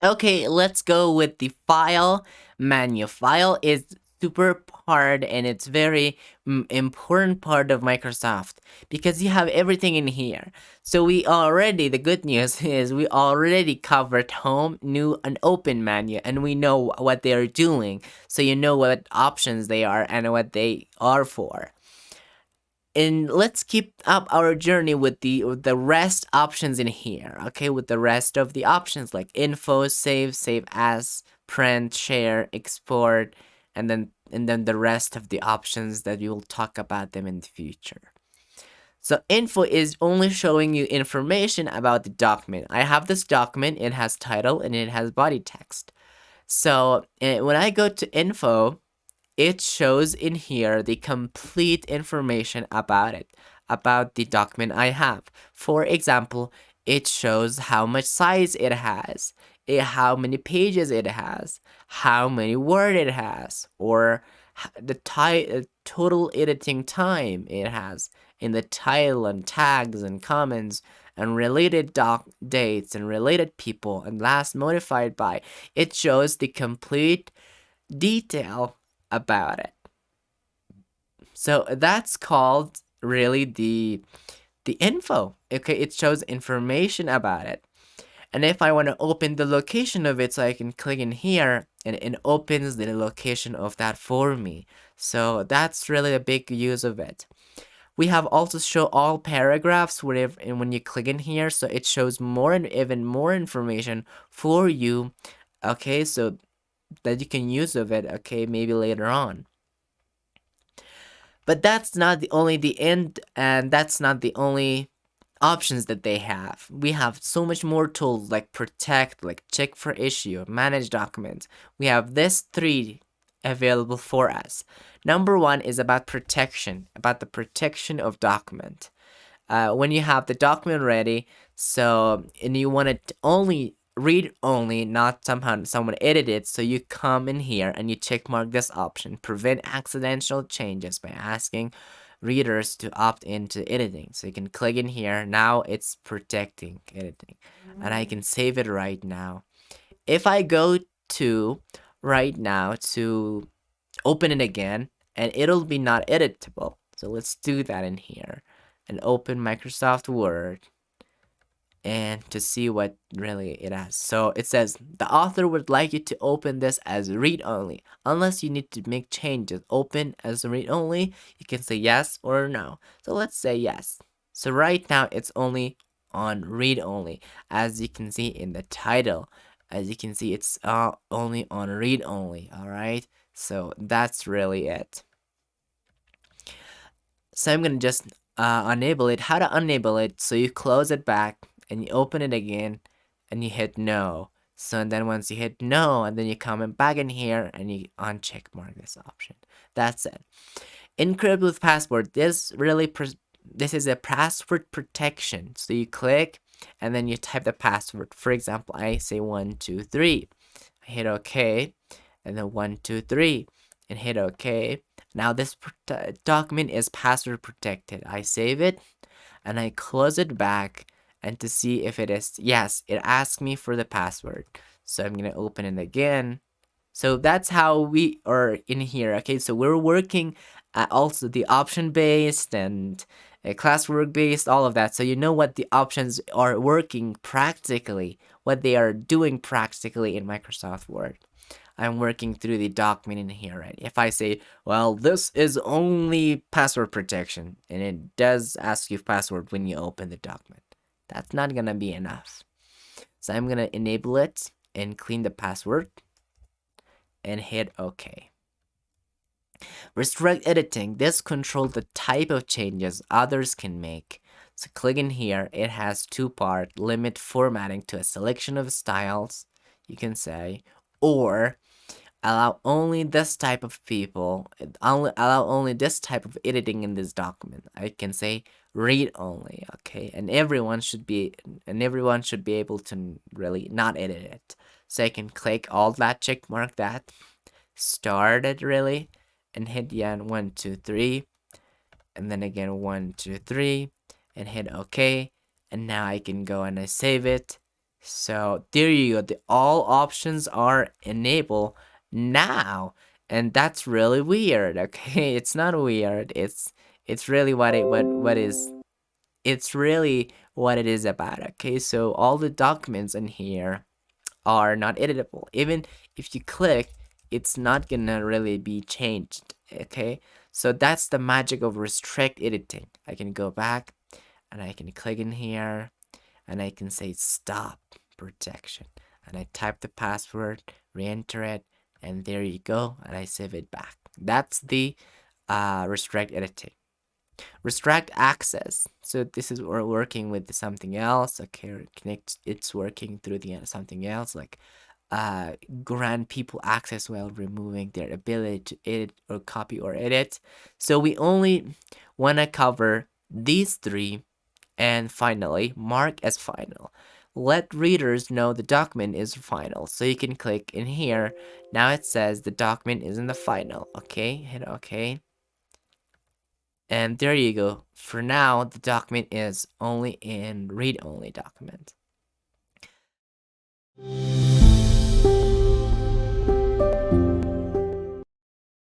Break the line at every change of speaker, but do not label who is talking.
Okay, let's go with the file menu. File is super part and it's very important part of Microsoft because you have everything in here. So the good news is we already covered home, new and open menu and we know what they are doing. So you know what options they are and what they are for. And let's keep up our journey with the rest options in here, okay, with the rest of the options like info, save as, print, share, export, and then the rest of the options that you'll talk about them in the future. So info is only showing you information about the document. I have this document, it has title and it has body text. So when I go to info, it shows in here the complete information about it, about the document I have. For example, it shows how much size it has, how many pages it has, how many word it has, or the total editing time it has in the title and tags and comments and related doc dates and related people and last modified by. It shows the complete detail about it. So that's called really the info. Okay, it shows information about it. And if I want to open the location of it, so I can click in here and it opens the location of that for me. So that's really a big use of it. We have also show all paragraphs whenever and when you click in here, so it shows more and even more information for you. Okay, so that you can use of it. Okay, maybe later on. But that's not the only the end, and that's not the only options that they have. We have so much more tools like protect, like check for issue, manage documents. We have this three available for us. Number one is about protection, about the protection of document. When you have the document ready, so and you want it only read only, not somehow someone edit it, so you come in here and you check mark this option, prevent accidental changes by asking readers to opt into editing. So you can click in here. Now it's protecting editing, and I can save it right now. If I go to right now to open it again, and it'll be not editable. So let's do that in here and open Microsoft Word and to see what really it has. So it says the author would like you to open this as read only. Unless you need to make changes, open as read only, you can say yes or no. So let's say yes. So right now it's only on read only, as you can see in the title. As you can see, it's only on read only. All right. So that's really it. So I'm gonna just enable it. How to enable it? So you close it back and you open it again and you hit no. So and then once you hit no and then you come back in here and you uncheck mark this option. That's it. Encrypt with password. This is a password protection. So you click and then you type the password. For example, I say 123. I hit OK and then 123 and hit OK. Now this document is password protected. I save it and I close it back and to see if it is, yes, it asks me for the password. So I'm gonna open it again. So that's how we are in here. Okay, so we're working also the option based and classwork based, all of that. So you know what the options are working practically, what they are doing practically in Microsoft Word. I'm working through the document in here, right? If I say, well, this is only password protection, and it does ask you password when you open the document, that's not gonna be enough. So I'm gonna enable it and clean the password and hit OK. Restrict editing. This controls the type of changes others can make. So click in here. It has two parts. Limit formatting to a selection of styles, you can say, or allow only this type of people, allow only this type of editing in this document. I can say read only, okay? And everyone should be able to really not edit it. So I can click all that, check mark that, start it really, and hit yeah, 1, 2, 3, and then again 1, 2, 3, and hit OK. And now I can go and I save it, So there you go. All options are enabled now, and that's really weird. Okay, it's not weird. It's really what is it's really what it is about. Okay, so all the documents in here are not editable. Even if you click, it's not gonna really be changed. Okay, so that's the magic of restrict editing. I can go back and I can click in here and I can say stop protection, and I type the password, re-enter it, and there you go, and I save it back. That's the restrict editing. Restrict access. So this is we're working with something else. Okay, connect. It's working through the something else like grant people access while removing their ability to edit or copy or edit. So we only want to cover these three, and finally, mark as final. Let readers know the document is final. So you can click in here. Now it says the document is in the final. Okay, hit OK. And there you go. For now, the document is only in read-only document.